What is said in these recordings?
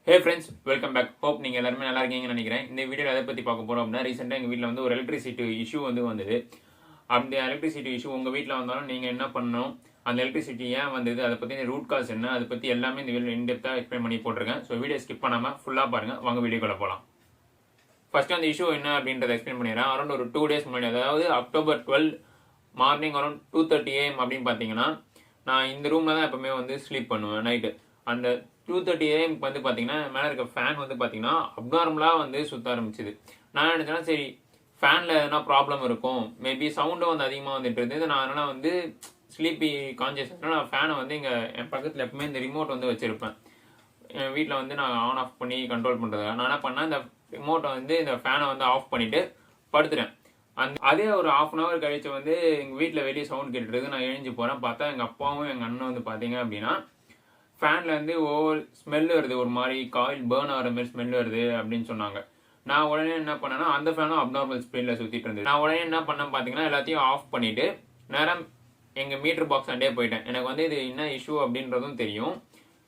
Hey friends, welcome back. Hope நீங்க எல்லாரும் நல்லா இருக்கீங்கன்னு நினைக்கிறேன். இந்த வீடியோல எதை பத்தி பார்க்க போறோம் அப்படின்னா ரீசெண்டா எங்க வீட்ல வந்து ஒரு எலக்ட்ரிசிட்டி இஷ்யூ வந்தது. அந்த எலக்ட்ரிசிட்டி இஷ்யூ உங்க வீட்ல வந்தாலும் நீங்க என்ன பண்ணணும், அந்த எலக்ட்ரிசிட்டி ஏன் வந்தது, அதை பத்தி ரூட் காஸ் என்ன, அதை பத்தி எல்லாமே இந்த வீடியோல இன்டெப்தா எக்ஸ்பிளைன் பண்ணி போட்டிருக்கேன். ஸோ வீடியோ ஸ்கிப் பண்ணாம ஃபுல்லா பாருங்க. வாங்க வீடியோக்குள்ள போலாம். ஃபர்ஸ்ட் அந்த இஷ்யூ என்ன அப்படின்றத எக்ஸ்பிளைன் பண்ணிடுறேன். அரௌண்ட் ஒரு 2 days முன்னாடி, அதாவது October 12 மார்னிங் அரௌண்ட் 2:30 AM அப்படின்னு பார்த்தீங்கன்னா, நான் இந்த ரூம்ல தான் எப்பவுமே வந்து ஸ்லீப் பண்ணுவேன் நைட்டு. அந்த 2:30 AM வந்து பார்த்தீங்கன்னா மேலே இருக்க ஃபேன் வந்து பார்த்தீங்கன்னா அப்நார்மலாக வந்து சுத்த ஆரம்பிச்சுது. நான் நினைச்சேன்னா சரி ஃபேனில் எதனா ப்ராப்ளம் இருக்கும், மேபி சவுண்டும் வந்து அதிகமாக வந்துட்டு இருந்தது. நான் அதனால் வந்து ஸ்லீப்பி கான்சியஸ்னால நான் ஃபேனை வந்து இங்கே என் பக்கத்தில் எப்பவுமே இந்த ரிமோட் வந்து வச்சுருப்பேன். என் வீட்டில் வந்து நான் ஆன் ஆஃப் பண்ணி கண்ட்ரோல் பண்ணுறதுக்காக நான் என்ன பண்ணேன், இந்த ரிமோட்டை வந்து இந்த ஃபேனை வந்து ஆஃப் பண்ணிவிட்டு படுத்துட்டேன். அதே ஒரு 1/2 hour கழிச்சு வந்து எங்கள் வீட்டில் வெளியே சவுண்ட் கேட்டுருக்கு. நான் எழுஞ்சி போகிறேன், பார்த்தா எங்கள் அப்பாவும் எங்கள் அண்ணன் வந்து பார்த்தீங்க அப்படின்னா ஃபேனில் வந்து ஓவர் ஸ்மெல் வருது, ஒரு மாதிரி காயில் பேர்ன் ஆகிற மாதிரி ஸ்மெல் வருது அப்படின்னு சொன்னாங்க. நான் உடனே என்ன பண்ணேன்னா, அந்த ஃபேனும் அப்நார்மல் ஸ்பீடில் சுற்றிட்டு இருந்தது. நான் உடனே என்ன பண்ணேன் பார்த்தீங்கன்னா, எல்லாத்தையும் ஆஃப் பண்ணிவிட்டு நேரம் எங்கள் மீட்டர் பாக்ஸ் அண்டே போயிட்டேன். எனக்கு வந்து இது என்ன இஷ்யூ அப்படின்றதும் தெரியும்.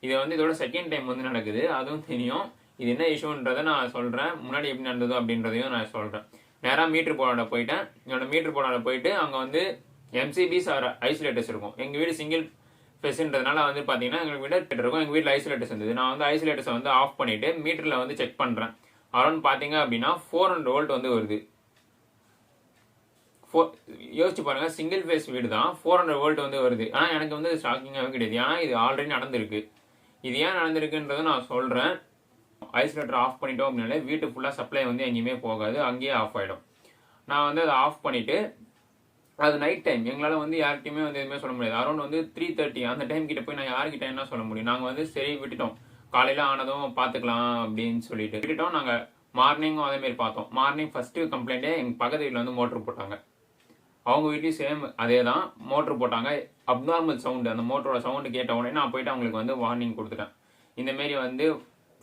இது வந்து இதோட செகண்ட் டைம் வந்து நடக்குது, அதுவும் தெரியும். இது என்ன இஷ்யூன்றதை நான் சொல்கிறேன், முன்னாடி எப்படி நடந்தது அப்படின்றதையும் நான் சொல்கிறேன். நேராக மீட்டர் போர்டாட போயிட்டேன். என்னோட மீட்டர் போர்டாட போயிட்டு அங்கே வந்து எம்சிபிஸ் ஆர் ஐசோலேட்டர்ஸ் இருக்கும். எங்கள் வீடு சிங்கிள் ஃபெஸ்ன்றதுனால வந்து பார்த்தீங்கன்னா எங்களுக்கு வீடு இருக்கும். எங்கள் வீட்டில் ஐசோலேட்டர்ஸ் இருந்தது. நான் வந்து ஐசோலேட்டர்ஸை வந்து ஆஃப் பண்ணிவிட்டு மீட்டரில் வந்து செக் பண்ணுறேன். அரௌண்ட் பார்த்தீங்க அப்படின்னா 400 volt வந்து வருது. யோசிச்சு பாருங்கள், சிங்கிள் ஃபேஸ் வீடு தான், 400 volt வந்து வருது. ஆனால் எனக்கு வந்து ஷாக்கிங்காகவே கிடையாது, ஏன்னா இது ஆல்ரெடி நடந்திருக்கு. இது ஏன் நடந்திருக்குன்றதை நான் சொல்கிறேன். ஐசோலேட்டர் ஆஃப் பண்ணிட்டோம் அப்படின்னாலே வீட்டு ஃபுல்லாக சப்ளை வந்து எங்கேயுமே போகாது, அங்கேயே ஆஃப் ஆகிடும். நான் வந்து அதை ஆஃப் பண்ணிவிட்டு, அது நைட் டைம், எங்களால் வந்து யார்கிட்டையுமே வந்து எதுவுமே சொல்ல முடியாது. அரௌண்ட் வந்து 3:30 அந்த டைம் கிட்ட போய் நான் யார்கிட்ட என்ன சொல்ல முடியும். நாங்கள் வந்து சரி விட்டுட்டோம், காலையில் ஆனதும் பார்த்துக்கலாம் அப்படின்னு சொல்லிட்டு விட்டுட்டோம். நாங்கள் மார்னிங்கும் அதேமாரி பார்த்தோம். மார்னிங் ஃபஸ்ட்டு கம்ப்ளைண்ட்டே எங்கள் பக்கத்து வீட்டில் வந்து மோட்ரு போட்டாங்க. அவங்க வீட்லேயும் சேம் அதே தான், மோட்ரு போட்டாங்க. அப்நார்மல் சவுண்டு, அந்த மோட்டரோட சவுண்டு கேட்ட உடனே நான் போயிட்டு அவங்களுக்கு வந்து வார்னிங் கொடுத்துட்டேன். இந்தமாரி வந்து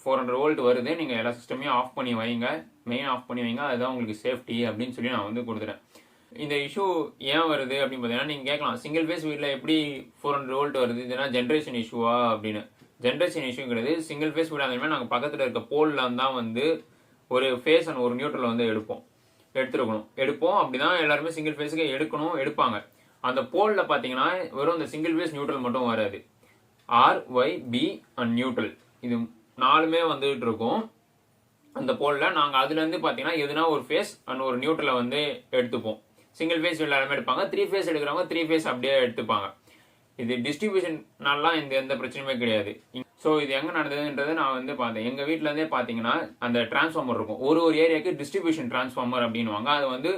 400 volt வருது, நீங்கள் எல்லா சிஸ்டமையும் ஆஃப் பண்ணி வைங்க, மெயின் ஆஃப் பண்ணி வைங்க, அதுதான் உங்களுக்கு சேஃப்டி அப்படின்னு சொல்லி நான் வந்து கொடுத்துட்டேன். இந்த இஷ்யூ ஏன் வருது அப்படின்னு பார்த்தீங்கன்னா, நீங்கள் கேட்கலாம் சிங்கிள் ஃபேஸ் வீட்டில் எப்படி 400 volt வருது, இதுனா ஜென்ரேஷன் இஷ்யூவா அப்படின்னு. ஜென்ரேஷன் இஷ்யூ கிடையாது. சிங்கிள் ஃபேஸ் வீடாக இருந்தாலுமே நாங்கள் பக்கத்தில் இருக்க போலில் தான் வந்து ஒரு ஃபேஸ் அண்ட் ஒரு நியூட்ரல் வந்து எடுப்போம். அப்படி தான் எல்லாருமே சிங்கிள் ஃபேஸுக்கு எடுப்பாங்க. அந்த போலில் பார்த்தீங்கன்னா வெறும் இந்த சிங்கிள் ஃபேஸ் நியூட்ரல் மட்டும் வராது, R, Y, B and neutral, இது 4மே வந்துகிட்டு இருக்கும். அந்த போலில் நாங்கள் அதுலேருந்து பார்த்தீங்கன்னா எதுனா ஒரு ஃபேஸ் அண்ட் ஒரு நியூட்ரலை வந்து எடுத்துப்போம். சிங்கிள் ஃபேஸ் எல்லாருமே எடுப்பாங்க, 3 phase எடுக்கிறவங்க 3 phase அப்படியே எடுத்துப்பாங்க. இது டிஸ்ட்ரிபியூஷன்னாலாம் எந்த பிரச்சனையுமே கிடையாது. ஸோ இது எங்கே நடந்ததுன்றதை நான் வந்து பார்த்தேன். எங்கள் வீட்டிலேருந்தே பார்த்தீங்கன்னா அந்த டிரான்ஸ்ஃபார்மர் இருக்கும், ஒரு ஏரியாவுக்கு டிஸ்ட்ரிபியூஷன் டிரான்ஸ்ஃபார்மர் அப்படின்வாங்க. அது வந்து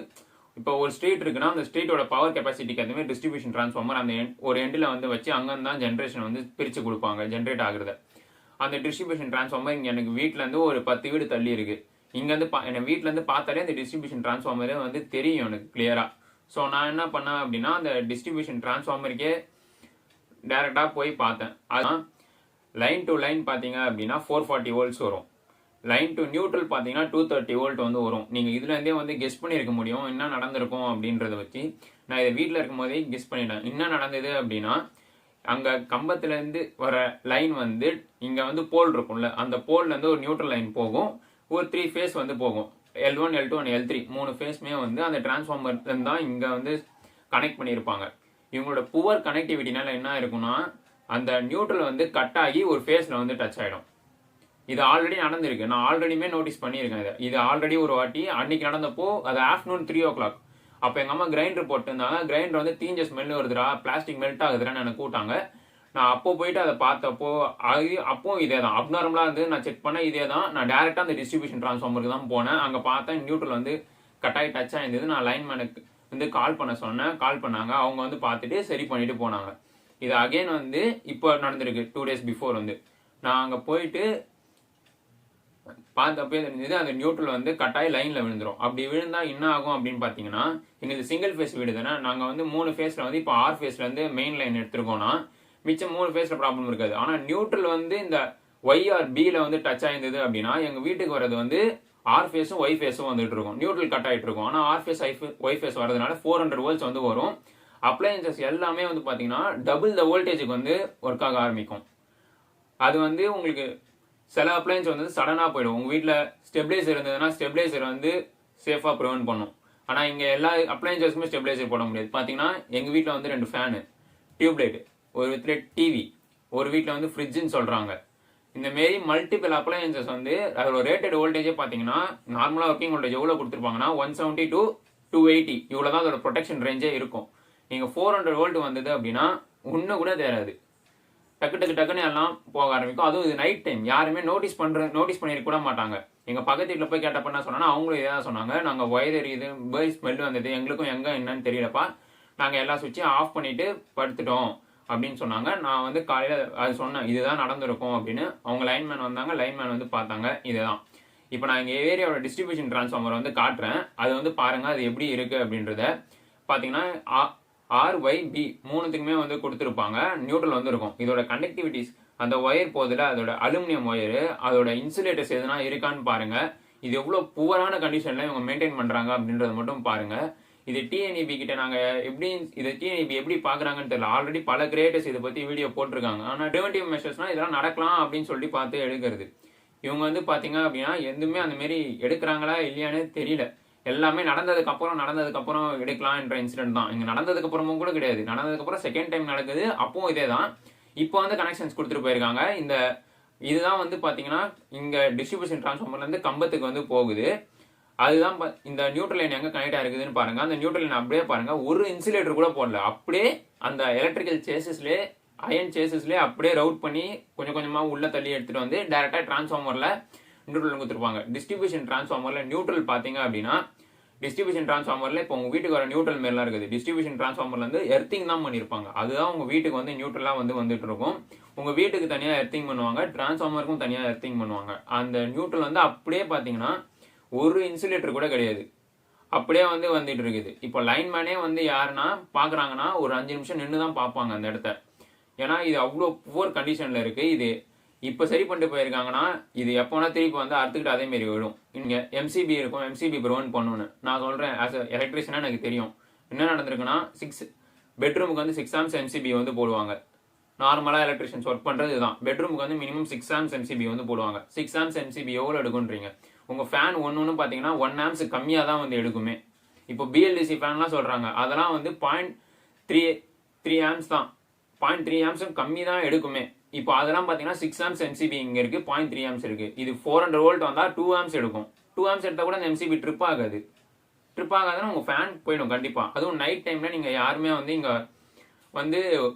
இப்போ ஒரு ஸ்ட்ரீட் இருக்குன்னா அந்த ஸ்ட்ரீட்டோட பவர் கெப்பாசிட்டிக்கு அந்த மாதிரி டிஸ்ட்ரிபியூஷன் டிரான்ஸ்ஃபார்மர் அந்த ஒரு எண்டில் வந்து வச்சு அங்கேருந்து தான் ஜென்ரேஷன் வந்து பிரித்து கொடுப்பாங்க, ஜென்ரேட் ஆகுறத. அந்த டிஸ்ட்ரிபியூஷன் டிரான்ஸ்ஃபார்மர் இங்கே எனக்கு வீட்டிலேருந்து ஒரு 10 வீடு தள்ளி இருக்குது. இங்கேருந்து என் வீட்டிலேருந்து பார்த்தாலே அந்த டிஸ்ட்ரிபியூஷன் டிரான்ஸ்ஃபார்மரே வந்து தெரியும் எனக்கு கிளியராக. ஸோ நான் என்ன பண்ணேன் அப்படின்னா, அந்த டிஸ்ட்ரிபியூஷன் டிரான்ஸ்ஃபார்மருக்கே டேரெக்டாக போய் பார்த்தேன். அதான் லைன் டு லைன் பார்த்தீங்க அப்படின்னா 440 volts வரும். லைன் டு நியூட்ரல் பார்த்தீங்கன்னா 230 volt வந்து வரும். நீங்கள் இதுலேருந்தே வந்து கெஸ் பண்ணியிருக்க முடியும் என்ன நடந்திருக்கும் அப்படின்றத வச்சு. நான் இதை வீட்டில் இருக்கும் போதே கெஸ் பண்ணிட்டேன் என்ன நடந்தது அப்படின்னா, அங்கே கம்பத்துலேருந்து வர லைன் வந்து இங்கே வந்து போல் இருக்கும்ல, அந்த போல்லேருந்து ஒரு நியூட்ரல் லைன் போகும், ஒரு 3 phase வந்து போகும். L1, L2 and L3 3 ஃபேஸ்மே வந்து அந்த டிரான்ஸ்ஃபார்மர் தான் இங்கே வந்து கனெக்ட் பண்ணியிருப்பாங்க. இவங்களோட புவர் கனெக்டிவிட்டினால என்ன இருக்குன்னா, அந்த நியூட்ரல் வந்து கட் ஆகி ஒரு ஃபேஸில் வந்து டச் ஆகிடும். இது ஆல்ரெடி நடந்திருக்கு, நான் ஆல்ரெடியுமே நோட்டீஸ் பண்ணியிருக்கேன். இது ஆல்ரெடி ஒரு வாட்டி அன்னைக்கு நடந்தப்போ, அது ஆஃப்டர்நூன் 3 o'clock. அப்போ எங்கள் அம்மா கிரைண்டர் போட்டுருந்தாங்க. கிரைண்டர் வந்து தீஞ்ச ஸ்மெல் வருதுடா, பிளாஸ்டிக் மெல்ட் ஆகுதுடான்னு எனக்கு கூட்டாங்க. நான் அப்போ போயிட்டு அதை பார்த்தப்போ அப்போ இதே தான் அப்நார்மலாக இருந்து நான் செக் பண்ணேன். இதே தான், நான் டேரெக்டாக அந்த டிஸ்ட்ரிபியூஷன் டிரான்ஸ்ஃபார்மருக்கு தான் போனேன். அங்கே பார்த்தேன் நியூட்ரல் வந்து கட்டாகி டச் ஆகிருந்தது. நான் லைன்மேனுக்கு வந்து கால் பண்ண சொன்னேன், கால் பண்ணாங்க. அவங்க வந்து பார்த்துட்டு சரி பண்ணிட்டு போனாங்க. இது அகெயின் வந்து இப்போ நடந்திருக்கு 2 days பிஃபோர் வந்து நான் அங்கே போயிட்டு பார்த்தப்பே இருந்தது அந்த நியூட்ரல் வந்து கட்டாயி லைனில் விழுந்துடும். அப்படி விழுந்தால் என்ன ஆகும் அப்படின்னு பார்த்தீங்கன்னா, எங்களுக்கு சிங்கிள் ஃபேஸ் வீடு தானே, நாங்கள் வந்து 3 ஃபேஸில் வந்து இப்போ ஆர் ஃபேஸ்லேருந்து மெயின் லைன் எடுத்துருக்கோம்னா மிச்சம் 3 ஃபேஸில் ப்ராப்ளம் இருக்காது. ஆனால் நியூட்ரல் வந்து இந்த ஒய் ஆர் பியில் வந்து டச் ஆயிருந்தது அப்படின்னா எங்கள் வீட்டுக்கு வரது வந்து ஆர் ஃபேஸும் ஒய் ஃபேஸும் வந்துட்டு இருக்கும், நியூட்ரல் கட் ஆகிட்டு இருக்கும். ஆனால் ஆர் ஃபேஸ் ஒய் ஃபேஸ் வரதுனால 400 volts வந்து வரும். அப்ளையன்சஸ் எல்லாமே வந்து பார்த்தீங்கன்னா டபுள் த வோல்டேஜுக்கு வந்து ஒர்க் ஆக ஆரம்பிக்கும். அது வந்து உங்களுக்கு சில அப்ளையன்ஸ் வந்து சடனாக போயிடும். உங்கள் வீட்டில் ஸ்டெபிளைசர் இருந்ததுன்னா ஸ்டெபிளைசர் வந்து சேஃபாக ப்ரிவென்ட் பண்ணும். ஆனால் இங்கே எல்லா அப்ளையன்சஸ்க்குமே ஸ்டெபிளைசர் போட முடியாது. பார்த்தீங்கன்னா எங்கள் வீட்டில் வந்து 2 ஃபேனு, டியூப்லைட், ஒரு வீட்டில் டிவி, ஒரு வீட்டில் வந்து ஃப்ரிட்ஜுன்னு சொல்கிறாங்க. இந்த மாரி மல்டிபிள் அப்ளையன்சஸ் வந்து அதோட ரேட்டட் வோல்டேஜே பார்த்தீங்கன்னா நார்மலாக ஒர்க்கிங் வோல்டேஜ் எவ்வளோ கொடுத்துருப்பாங்கன்னா 170 to 280 இவ்வளோ தான் அதோட ப்ரொடெக்ஷன் ரேஞ்சே இருக்கும். நீங்கள் 400 வோல்ட் வந்தது அப்படின்னா ஒன்றும் கூட தேராது, டக்குன்னு எல்லாம் போக ஆரம்பிக்கும். அதுவும் இது நைட் டைம், யாருமே நோட்டீஸ் பண்ணிருக்க கூட மாட்டாங்க. எங்கள் பக்கத்து வீட்டில் போய் கேட்டப்ப என்ன சொன்னா அவங்களும் இதான் சொன்னாங்க, நாங்கள் ஒயர் எரியுது, பேர்ட் ஸ்மெல் வந்தது, எங்களுக்கும் எங்கே என்னன்னு தெரியலப்பா, நாங்கள் எல்லா சுவிட்சையும் ஆஃப் பண்ணிட்டு படுத்துட்டோம் அப்படின்னு சொன்னாங்க. நான் வந்து காலையில் அது சொன்னேன், இதுதான் நடந்திருக்கும் அப்படின்னு. அவங்க லைன்மேன் வந்தாங்க, லைன்மேன் வந்து பார்த்தாங்க, இதுதான். இப்போ நான் எங்கள் ஏரியாவோட டிஸ்ட்ரிபியூஷன் டிரான்ஸ்ஃபார்மர் வந்து காட்டுறேன், அது வந்து பாருங்கள் அது எப்படி இருக்குது அப்படின்றத. பார்த்தீங்கன்னா RYB மூணுத்துக்குமே வந்து கொடுத்துருப்பாங்க, நியூட்ரல் வந்து இருக்கும். இதோட கண்டக்டிவிட்டிஸ், அந்த ஒயர் போதில் அதோட அலுமினியம் ஒயரு, அதோட இன்சுலேட்டர்ஸ் எதுனா இருக்கான்னு பாருங்க. இது எவ்வளோ புவரான கண்டிஷனில் இவங்க மெயின்டைன் பண்ணுறாங்க அப்படின்றத மட்டும் பாருங்க. இது TNEB கிட்ட நாங்கள் எப்படி இதை TNEB எப்படி பார்க்குறாங்கன்னு தெரியல. ஆல்ரெடி பல கிரியேட்டர்ஸ் இதை பற்றி வீடியோ போட்டிருக்காங்க. ஆனால் ப்ரிவென்டிவ் மெஷர்ஸ்னால் இதெல்லாம் நடக்கலாம் அப்படின்னு சொல்லி பார்த்து எடுக்கிறது. இவங்க வந்து பார்த்தீங்க அப்படின்னா எதுவுமே அந்த மாரி எடுக்கிறாங்களா இல்லையானே தெரியல. எல்லாமே நடந்ததுக்கு அப்புறம் எடுக்கலாம் என்ற இன்சிடென்ட் தான். இங்க நடந்ததுக்கு அப்புறமும் கூட கிடையாது, நடந்ததுக்கு அப்புறம் செகண்ட் டைம் நடக்குது, அப்பவும் இதே தான். இப்போ வந்து கனெக்ஷன்ஸ் கொடுத்துட்டு போயிருக்காங்க. இதுதான் வந்து பாத்தீங்கன்னா இங்க டிஸ்ட்ரிபியூஷன் டிரான்ஸ்ஃபார்மர்ல இருந்து கம்பத்துக்கு வந்து போகுது. அதுதான் இந்த நியூட்ரல் லைன் எங்க கனெக்ட் ஆயிருக்குதுன்னு பாருங்க. அந்த நியூட்ரல் லைன் அப்படியே பாருங்க, ஒரு இன்சுலேட்டர் கூட போடல, அப்படியே அந்த எலக்ட்ரிக்கல் சேசஸ்லேயே அயன் சேசஸ்லேயே அப்படியே ரவுட் பண்ணி கொஞ்சம் கொஞ்சமா உள்ள தள்ளி எடுத்துட்டு வந்து டைரக்டா டிரான்ஸ்ஃபார்மர்ல நியூட்ரல் கொடுத்துருப்பாங்க. டிஸ்ட்ரிபியூஷன் டிரான்ஸ்ஃபார்மர்ல நியூட்ரல் பாத்தீங்க அப்படின்னா, டிஸ்ட்ரிபியூஷன் டிரான்ஸ்ஃபார்மர்ல இப்போ உங்க வீட்டுக்கு வர நியூட்ரல் மாரிலாம் இருக்குது. டிஸ்ட்ரிபியூஷன் டிரான்ஸ்ஃபார்மர்ல வந்து எர்த்திங் தான் பண்ணிருப்பாங்க. அதுதான் உங்க வீட்டுக்கு வந்து நியூட்ரலா வந்துட்டு இருக்கும். உங்க வீட்டுக்கு தனியா எர்த்திங் பண்ணுவாங்க, டிரான்ஸ்ஃபார்மருக்கும் தனியா எர்த்திங் பண்ணுவாங்க. அந்த நியூட்ரல் வந்து அப்படியே பாத்தீங்கன்னா ஒரு இன்சுலேட்டர் கூட கிடையாது, அப்படியே வந்துட்டு இருக்குது. இப்போ லைன்மேனே வந்து யாருன்னா பாக்குறாங்கன்னா ஒரு 5 நிமிஷம் நின்று தான் பார்ப்பாங்க அந்த இடத்த. ஏன்னா இது அவ்வளோ புவர் கண்டிஷன்ல இருக்கு. இது இப்போ சரி பண்ணிட்டு போயிருக்காங்கன்னா இது எப்போனா திருப்பி வந்து அறுத்துக்கிட்டு அதே மாரி விடும். இங்கே MCB இருக்கும், MCB ப்ரிவென்ட் பண்ணணும்னு நான் சொல்கிறேன். ஆஸ் அ எலக்ட்ரிஷியனாக எனக்கு தெரியும் என்ன நடந்திருக்குன்னா, பெட்ரூமுக்கு வந்து 6 amps MCB வந்து போடுவாங்க. நார்மலாக எலக்ட்ரிஷியன்ஸ் ஒர்க் பண்ணுறது இதுதான். பெட்ரூமுக்கு வந்து மினிமம் 6 amps MCB வந்து போடுவாங்க. 6 amps MCB எவ்வளோ எடுக்குன்றீங்க? உங்கள் ஃபேன் ஒன்று பார்த்தீங்கன்னா 1 amps கம்மியாக தான் வந்து எடுக்குமே. இப்போ BLDC ஃபேன்லாம் சொல்கிறாங்க, அதெல்லாம் வந்து 0.3 amps தான், 0.3 amps கம்மி தான் எடுக்குமே. இப்போ அதெல்லாம் பார்த்தீங்கன்னா 6 amps MCB இங்கே இருக்குது, 0.3 amps இருக்குது. இது 400 வோல்ட் வந்தால் 2 amps எடுக்கும். 2 amps எடுத்தால் கூட அந்த MCB ட்ரிப் ஆகாதுன்னா உங்கள் ஃபேன் போயிடும் கண்டிப்பாக. அதுவும் நைட் டைமில் நீங்கள் யாருமே வந்து இங்கே வந்து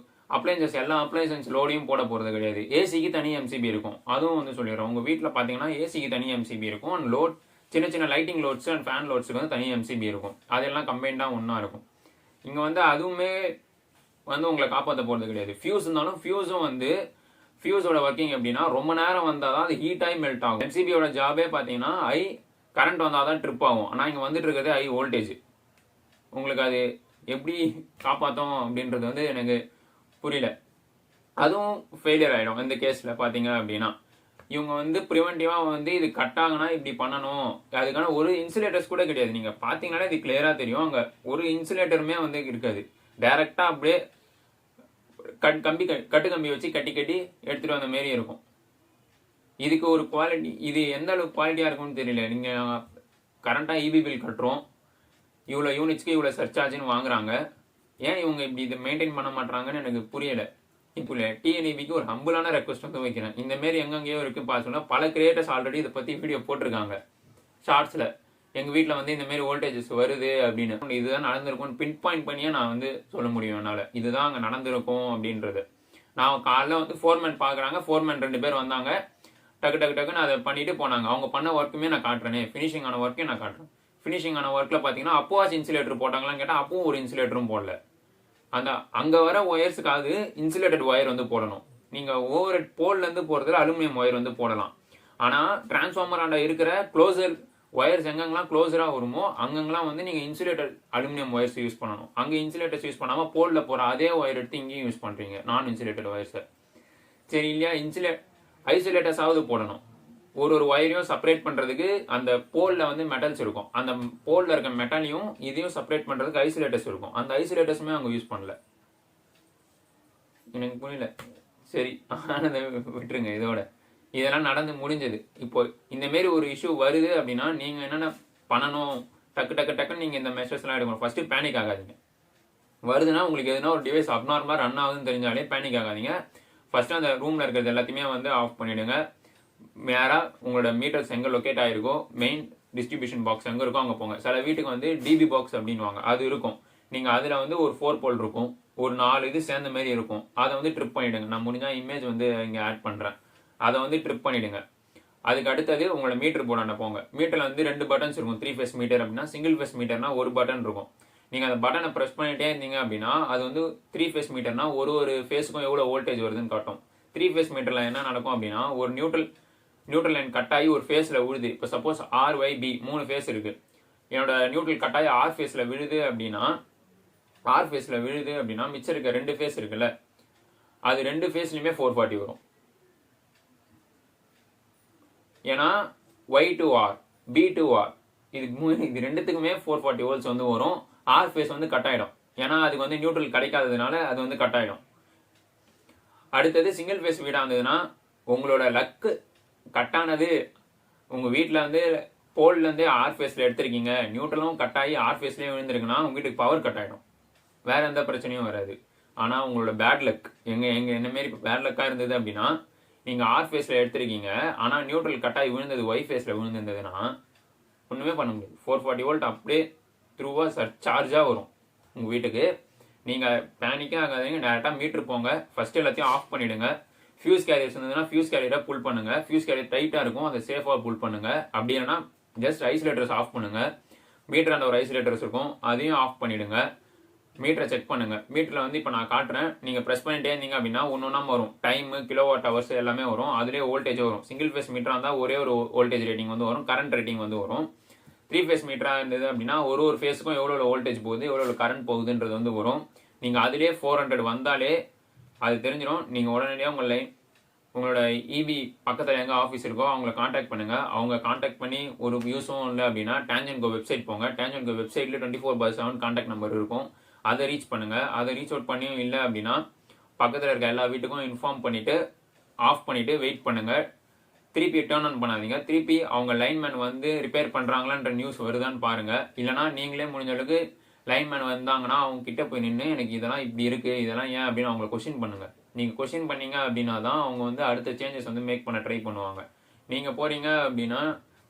அப்ளையன்சஸ் எல்லா அப்ளையன்சஸ் லோடையும் போட போகிறது கிடையாது. ஏசிக்கு தனி MCB இருக்கும், அதுவும் வந்து சொல்லிடுறோம். உங்கள் வீட்டில் பார்த்தீங்கன்னா ஏசிக்கு தனி MCB இருக்கும், அண்ட் லோட் சின்ன லைட்டிங் லோட்ஸ் அண்ட் ஃபேன் லோட்ஸுக்கு வந்து தனி MCB இருக்கும். அதெல்லாம் கம்பைண்டாக ஒன்றா இருக்கும். இங்கே வந்து அதுவுமே வந்து உங்களை காப்பாற்ற போகிறது கிடையாது. ஃபியூஸ் இருந்தாலும் ஃபியூஸும் வந்து ஃபியூஸோட ஒர்க்கிங் எப்படின்னா ரொம்ப நேரம் வந்தால் தான் அது ஹீட் ஆகி மெல்ட் ஆகும். MCBயோட ஜாபே பார்த்தீங்கன்னா கரண்ட் வந்தால் தான் ட்ரிப் ஆகும். ஆனால் இங்கே வந்துட்டு இருக்கிறது வோல்டேஜ். உங்களுக்கு அது எப்படி காப்பாற்றும் அப்படின்றது வந்து எனக்கு புரியல. அதுவும் ஃபெயிலியர் ஆகிடும் இந்த கேஸில் பார்த்தீங்க அப்படின்னா. இவங்க வந்து ப்ரிவென்டிவாக வந்து இது கட் ஆகுனா இப்படி பண்ணணும், அதுக்கான ஒரு இன்சுலேட்டர்ஸ் கூட கிடையாது. நீங்கள் பார்த்தீங்கன்னா இது கிளியராக தெரியும், அங்கே ஒரு இன்சுலேட்டருமே வந்து இருக்காது. டைரெக்டாக அப்படியே கட்டு கம்பி வச்சு கட்டி எடுத்துகிட்டு வந்த மாரி இருக்கும். இதுக்கு ஒரு குவாலிட்டி, இது எந்த அளவுக்கு குவாலிட்டியாக இருக்கும்னு தெரியல. நீங்கள் கரண்ட்டாக EB பில் கட்டுறோம், இவ்வளோ யூனிட்ஸ்க்கு இவ்வளோ சர்சார்ஜ்னு வாங்குறாங்க, ஏன் இவங்க இப்படி இதை மெயின்டைன் பண்ண மாட்டாங்கன்னு எனக்கு புரியலை. இப்போ TNEBக்கு ஒரு ஹம்பிளான ரெக்வஸ்ட் வந்து வைக்கிறேன். இந்த மாரி எங்கெங்கேயோ இருக்குது பார்த்தோம்னா பல கிரியேட்டர்ஸ் ஆல்ரெடி இதை பற்றி வீடியோ போட்டிருக்காங்க ஷார்ட்ஸில். எங்கள் வீட்டில் வந்து இந்த மாரி வோல்டேஜஸ் வருது அப்படின்னு, இதுதான் நடந்திருக்கும்னு பின் பாயிண்ட் பண்ணியே நான் வந்து சொல்ல முடியும் என்னால். இதுதான் அங்கே நடந்திருக்கும் அப்படின்றது. நான் காலைல வந்து ஃபோர்மேன் பார்க்குறாங்க, ஃபோர்மேன் 2 பேர் வந்தாங்க, டக்குன்னு அதை பண்ணிட்டு போனாங்க. அவங்க பண்ண ஒர்க்குமே நான் காட்டுறேனே, ஃபினிஷிங் ஆன ஒர்க்கே நான் காட்டுறேன். ஃபினிஷிங் ஆன ஒர்க்கில் பார்த்தீங்கன்னா அப்போவாச்சு இன்சுலேட்டர் போட்டாங்களான்னு கேட்டால் அப்பவும் ஒரு இன்சுலேட்டரும் போடல. அங்கே வர ஒயர்ஸுக்காவது இன்சுலேட்டட் ஒயர் வந்து போடணும். நீங்கள் ஒவ்வொரு போல்லேருந்து போகிறதுல அலுமினியம் ஒயர் வந்து போடலாம். ஆனால் டிரான்ஸ்ஃபார்மராண்ட இருக்கிற க்ளோசர் ஒயர்ஸ் எங்கெங்கெல்லாம் க்ளோஸராக வருமோ அங்கெங்கெல்லாம் வந்து நீங்கள் இன்சுலேட்டட் அலுமினியம் ஒயர்ஸ் யூஸ் பண்ணணும். அங்கே இன்சுலேட்டர்ஸ் யூஸ் பண்ணாமல் போலில் போகிற அதே ஒயர் எடுத்து இங்கேயும் யூஸ் பண்ணுறீங்க, நான் இன்சுலேட்டட் ஒயர்ஸை. சரி இல்லையா, ஐசோலேட்டர்ஸாவது போடணும். ஒரு ஒயரையும் செப்பரேட் பண்ணுறதுக்கு அந்த போலில் வந்து மெட்டல்ஸ் இருக்கும், அந்த போலில் இருக்க மெட்டலையும் இதையும் செப்பரேட் பண்ணுறதுக்கு ஐசோலேட்டர்ஸ் இருக்கும். அந்த ஐசோலேட்டர்ஸுமே அவங்க யூஸ் பண்ணல. எனக்கு புரியல. சரி, விட்டுருங்க இதோட. இதெல்லாம் நடந்து முடிஞ்சது. இப்போ இந்த மாரி ஒரு இஷ்யூ வருது அப்படின்னா நீங்கள் என்னென்ன பண்ணணும், டக்குன்னு நீங்கள் இந்த மெஷர்ஸ்லாம் எடுக்கணும். ஃபஸ்ட்டு பேனிக் ஆகாதீங்க. வருதுன்னா உங்களுக்கு எதுனா ஒரு டிவைஸ் அப்நார்மலாக ரன் ஆகுதுன்னு தெரிஞ்சாலே பேனிக் ஆகாதீங்க. ஃபஸ்ட்டு அந்த ரூமில் இருக்கிறது எல்லாத்தையுமே வந்து ஆஃப் பண்ணிவிடுங்க. நேராக உங்களோட மீட்டர்ஸ் எங்கே லொக்கேட் ஆகிருக்கோ, மெயின் டிஸ்ட்ரிபியூஷன் பாக்ஸ் எங்கே இருக்கோ அங்கே போங்க. சில வீட்டுக்கு வந்து டிபி பாக்ஸ் அப்படின்வாங்க, அது இருக்கும். நீங்கள் அதில் வந்து ஒரு 4 போல் இருக்கும், ஒரு 4 இது சேர்ந்த மாதிரி இருக்கும். அதை வந்து ட்ரிப் பண்ணிவிடுங்க. நான் முடிஞ்சால் இமேஜ் வந்து இங்கே ஆட் பண்ணுறேன். அதை வந்து ட்ரிப் பண்ணிவிடுங்க. அதுக்கு அடுத்தது உங்களோட மீட்டர் போர்டாண்ட போங்க. மீட்டரில் வந்து 2 பட்டன்ஸ் இருக்கும். 3 ஃபேஸ் மீட்டர் அப்படின்னா, சிங்கிள் ஃபேஸ் மீட்டர்னா ஒரு பட்டன் இருக்கும். நீங்கள் அந்த பட்டனை ப்ரெஸ் பண்ணிட்டே இருந்தீங்க அப்படின்னா அது வந்து 3 ஃபேஸ் மீட்டர்னா ஒரு ஃபேஸுக்கும் எவ்வளோ வோல்டேஜ் வருதுன்னு காட்டும். 3 ஃபேஸ் மீட்டரில் என்ன நடக்கும் அப்படின்னா, ஒரு நியூட்ரல் லைன் கட் ஆகி ஒரு ஃபேஸில் விழுது. இப்போ சப்போஸ் RYB 3 ஃபேஸ் இருக்குது. என்னோட நியூட்ரல் கட் ஆகி ஆர் ஃபேஸில் விழுது அப்படின்னா மிச்சம் இருக்க 2 ஃபேஸ் இருக்குல்ல, அது 2 ஃபேஸ்லையுமே 440 வரும். ஏன்னா Y to R, B to R இது ரெண்டுத்துக்குமே 440 வோல்ட்ஸ் வந்து வரும். ஆர் ஃபேஸ் வந்து கட் ஆகிடும். ஏன்னா அதுக்கு வந்து நியூட்ரல் கிடைக்காததுனால அது வந்து கட் ஆகிடும். அடுத்தது சிங்கிள் ஃபேஸ் வீடாக இருந்ததுன்னா, உங்களோட லக்கு கட்டானது உங்கள் வீட்டில் வந்து போல்லேருந்தே ஆர் ஃபேஸில் எடுத்திருக்கீங்க, நியூட்ரலும் கட் ஆகி ஆர் ஃபேஸ்லேயே விழுந்திருக்குன்னா உங்கள் வீட்டுக்கு பவர் கட் ஆகிடும். வேறு எந்த பிரச்சனையும் வராது. ஆனால் உங்களோட பேட் லக் என்ன மாரி இப்போ பேட் லக்காக இருந்தது அப்படின்னா, நீங்கள் ஆர் ஃபேஸில் எடுத்திருக்கீங்க, ஆனால் நியூட்ரல் கட் ஆகி விழுந்தது ஒய் ஃபேஸில் விழுந்திருந்ததுன்னா ஒன்றுமே பண்ண முடியாது. 440 வோல்ட் அப்படியே த்ரூவாக சார்ஜாக வரும் உங்கள் வீட்டுக்கு. நீங்கள் பேனிக்கே ஆகாதீங்க, டேரெக்டாக மீட்ரு போங்க. ஃபஸ்ட்டு எல்லாத்தையும் ஆஃப் பண்ணிவிடுங்க. ஃபியூஸ் கேரியர்ஸ் இருந்ததுன்னா ஃபியூஸ் கேரியரை புல் பண்ணுங்கள். ஃபியூஸ் கேரியர் டைட்டாக இருக்கும், அதை சேஃபாக புல் பண்ணுங்கள். அப்படி இல்லைன்னா ஜஸ்ட் ஐசோலேட்டர்ஸ் ஆஃப் பண்ணுங்கள். மீட்டர் அந்த ஒரு ஐசோலேட்டர்ஸ் இருக்கும், அதையும் ஆஃப் பண்ணிவிடுங்க. மீட்டரை செக் பண்ணுங்கள். மீட்டரில் வந்து இப்போ நான் காட்டுறேன், நீங்கள் ப்ரெஸ் பண்ணிட்டே இருந்தீங்க அப்படின்னா ஒன்றா வரும். டைமு, கிலோவாட் ஹவர்ஸ் எல்லாமே வரும். அதுலேயே வோல்டேஜ் வரும். சிங்கிள் ஃபேஸ் மீட்டராக இருந்தால் ஒரே ஒரு வோல்டேஜ் ரேட்டிங் வந்து வரும், கரண்ட் ரேட்டிங் வந்து வரும். 3 ஃபேஸ் மீட்டராக இருந்தது அப்படின்னா ஒரு ஃபேஸுக்கும் எவ்வளோ வோல்டேஜ் போகுது, எவ்வளோ கரண்ட் போகுதுன்றது வந்து வரும். நீங்கள் அதிலே 400 வந்தாலே அது தெரிஞ்சிடும். நீங்கள் உடனடியாக உங்களோட இபி பக்கத்தில் எங்கே ஆஃபீஸ் இருக்கோ அவங்கள காண்டாக்ட் பண்ணுங்கள். அவங்க காண்டாக்ட் பண்ணி ஒரு யூஸும் இல்லை அப்படின்னா TNEB வெப்சைட் போங்க. TNEB வெப்சைட்டில் 24/7 காண்டாக்ட் நம்பர் இருக்கும், அதை ரீச் பண்ணுங்கள். அதை ரீச் அவுட் பண்ணியும் இல்லை அப்படின்னா பக்கத்தில் இருக்க எல்லா வீட்டுக்கும் இன்ஃபார்ம் பண்ணிவிட்டு ஆஃப் பண்ணிவிட்டு வெயிட் பண்ணுங்கள். திருப்பி டேர்ன் ஆன் பண்ணாதீங்க. திருப்பி அவங்க லைன்மேன் வந்து ரிப்பேர் பண்ணுறாங்களான்ற நியூஸ் வருதான்னு பாருங்கள். இல்லைனா நீங்களே முடிஞ்ச அளவுக்கு லைன்மேன் வந்தாங்கன்னா அவங்க கிட்ட போய் நின்று எனக்கு இதெல்லாம் இப்படி இருக்குது, இதெல்லாம் ஏன் அப்படின்னு அவங்கள கொஸ்டின் பண்ணுங்கள். நீங்கள் கொஸ்டின் பண்ணீங்க அப்படின்னா தான் அவங்க வந்து அடுத்த சேஞ்சஸ் வந்து மேக் பண்ண ட்ரை பண்ணுவாங்க. நீங்கள் போகிறீங்க அப்படின்னா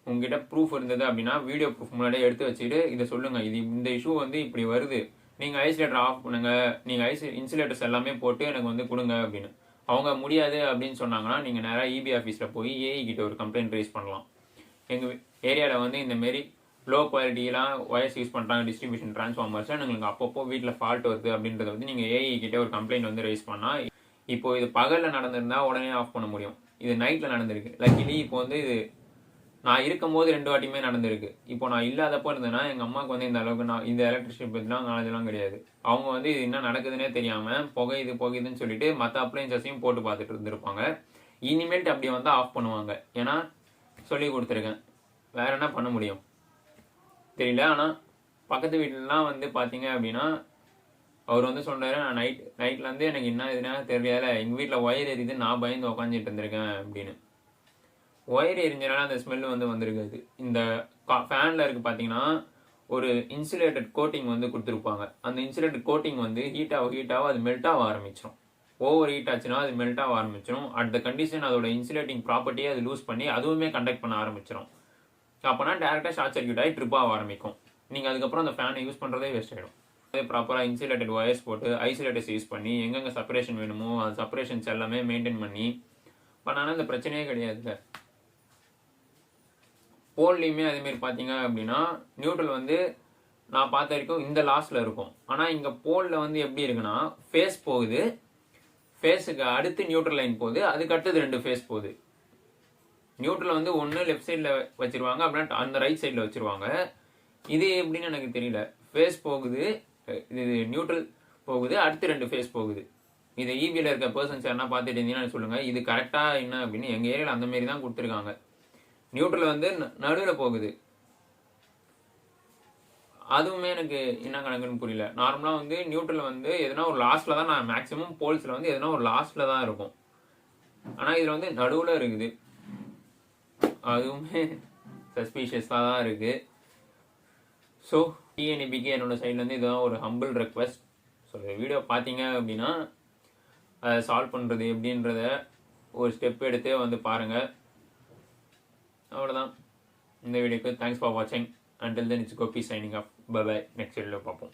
உங்ககிட்ட ப்ரூஃப் இருந்தது அப்படின்னா வீடியோ ப்ரூஃப் முன்னாடியே எடுத்து வச்சுட்டு இதை சொல்லுங்கள், இது இந்த இஷ்யூ வந்து இப்படி வருது, நீங்கள் ஐசோலேட்டர் ஆஃப் பண்ணுங்கள், நீங்கள் இன்சுலேட்டர்ஸ் எல்லாமே போட்டு எனக்கு வந்து கொடுங்க அப்படின்னு. அவங்க முடியாது அப்படின்னு சொன்னாங்கன்னா நீங்கள் நேராக இபி ஆஃபீஸில் போய் ஏஇ கிட்ட ஒரு கம்ப்ளைண்ட் ரைஸ் பண்ணலாம். எங்கள் ஏரியாவில் வந்து இந்தமாரி லோ குவாலிட்டியெலாம் ஒயர்ஸ் யூஸ் பண்ணுறாங்க, டிஸ்ட்ரிபியூஷன் டிரான்ஸ்ஃபார்மர்ஸை எங்களுக்கு அப்பப்போ வீட்டில் ஃபால்ட் வருது அப்படின்றத வந்து நீங்கள் ஏஇ கிட்டே ஒரு கம்ப்ளைண்ட் வந்து ரைஸ் பண்ணால், இப்போது இது பகலில் நடந்திருந்தால் உடனே ஆஃப் பண்ண முடியும். இது நைட்டில் நடந்திருக்கு. லக்கிலி இப்போ வந்து இது நான் இருக்கும் போது 2 வாட்டியுமே நடந்திருக்கு. இப்போ நான் இல்லாதப்போ இருந்தேன்னா எங்கள் அம்மாவுக்கு வந்து இந்த அளவுக்கு இந்த எலக்ட்ரிஷியன் பற்றிலாம் நாலேஜெலாம் கிடையாது. அவங்க வந்து இது என்ன நடக்குதுன்னே தெரியாமல் புகையுதுன்னு சொல்லிட்டு மற்ற அப்ளைன்சஸையும் போட்டு பார்த்துட்டு இருந்திருப்பாங்க. இனிமேல்ட்டு அப்படி வந்து ஆஃப் பண்ணுவாங்க. ஏன்னா சொல்லி கொடுத்துருக்கேன், வேற என்ன பண்ண முடியும் தெரியல. ஆனால் பக்கத்து வீட்டிலலாம் வந்து பார்த்தீங்க அப்படின்னா அவர் வந்து சொன்னார், நான் நைட்லேருந்து எனக்கு என்ன இதுனா தெரியல, எங்கள் வீட்டில் ஒயர் எரியுது, நான் பயந்து உக்காந்துட்டு இருந்திருக்கேன் அப்படின்னு. ஒயர் எரிஞ்சனால அந்த ஸ்மெல் வந்து வந்திருக்காது. இந்த ஃபேனில் இருக்குது பார்த்தீங்கன்னா ஒரு இன்சுலேட்டட் கோட்டிங் வந்து கொடுத்துருப்பாங்க. அந்த இன்சுலேட்டட் கோட்டிங் வந்து ஹீட் ஆக அது மெல்ட் ஆக ஆரம்பிச்சிடும். ஓவர் ஹீட் ஆச்சுன்னா அது மெல்ட் ஆக ஆரம்பிச்சிடும். அட் த கண்டிஷன் அதோட இன்சுலேட்டிங் ப்ராப்பர்ட்டியை அது லூஸ் பண்ணி அதுவுமே கண்டக்ட் பண்ண ஆரம்பிச்சிடும். அப்போனா டேரெக்டாக ஷார்ட் சர்க்யூட் ஆகி ட்ரிப் ஆக ஆரம்பிக்கும். நீங்கள் அதுக்கப்புறம் அந்த ஃபேனை யூஸ் பண்ணுறதே வேஸ்ட் ஆகிடும். அதே ப்ராப்பராக இன்சுலேட்டட் ஒயர்ஸ் போட்டு ஐசோலேட்டர்ஸ் யூஸ் பண்ணி எங்கெங்கே செப்பரேஷன் வேணுமோ அந்த செப்பரேஷன்ஸ் எல்லாமே மெயின்டைன் பண்ணி பண்ணாலும் இந்த பிரச்சனையே கிடையாதுங்க. போல்லையுமே அதேமாரி பார்த்தீங்க அப்படின்னா நியூட்ரல் வந்து நான் பார்த்த வரைக்கும் இந்த லாஸ்ட்டில் இருக்கும். ஆனால் இங்கே போலில் வந்து எப்படி இருக்குன்னா ஃபேஸ் போகுது, ஃபேஸுக்கு அடுத்து நியூட்ரல் லைன் போகுது, அதுக்கு அடுத்தது 2 ஃபேஸ் போகுது. நியூட்ரல் வந்து ஒன்று லெஃப்ட் சைடில் வச்சுருவாங்க, அப்படின்னா அந்த ரைட் சைடில் வச்சுருவாங்க. இது எப்படின்னு எனக்கு தெரியல. ஃபேஸ் போகுது, இது நியூட்ரல் போகுது, அடுத்து 2 ஃபேஸ் போகுது. இது இபியில் இருக்க பர்சன்ஸ் யாருன்னா பார்த்துட்டு இருந்தீங்கன்னா சொல்லுங்கள், இது கரெக்டாக என்ன அப்படின்னு. எங்கள் ஏரியாவில் அந்தமாரி தான் கொடுத்துருக்காங்க. நியூட்ரல் வந்து நடுவில் போகுது, அதுவுமே எனக்கு என்ன கணக்குன்னு புரியல. நார்மலாக வந்து நியூட்ரல் வந்து எதனா ஒரு லாஸ்ட்டில் தான், நான் மேக்ஸிமம் போல்ஸில் வந்து எதனா ஒரு லாஸ்ட்டில் தான் இருக்கும். ஆனால் இதில் வந்து நடுவில் இருக்குது. அதுவுமே சஸ்பீஷியஸாக தான் இருக்குது. ஸோ டிஎன்இபிக்கு என்னோடய சைட்லேருந்து இதுதான் ஒரு ஹம்பிள் ரெக்வெஸ்ட். ஸோ இந்த வீடியோ பார்த்தீங்க அப்படின்னா அதை சால்வ் பண்ணுறது எப்படின்றத ஒரு ஸ்டெப் எடுத்து வந்து பாருங்கள். அவ்வளோதான் இந்த வீடியோக்கு. தேங்க்ஸ் ஃபார் வாட்சிங். Until then, it's Gopi signing off. Bye bye. Next video பார்ப்போம்.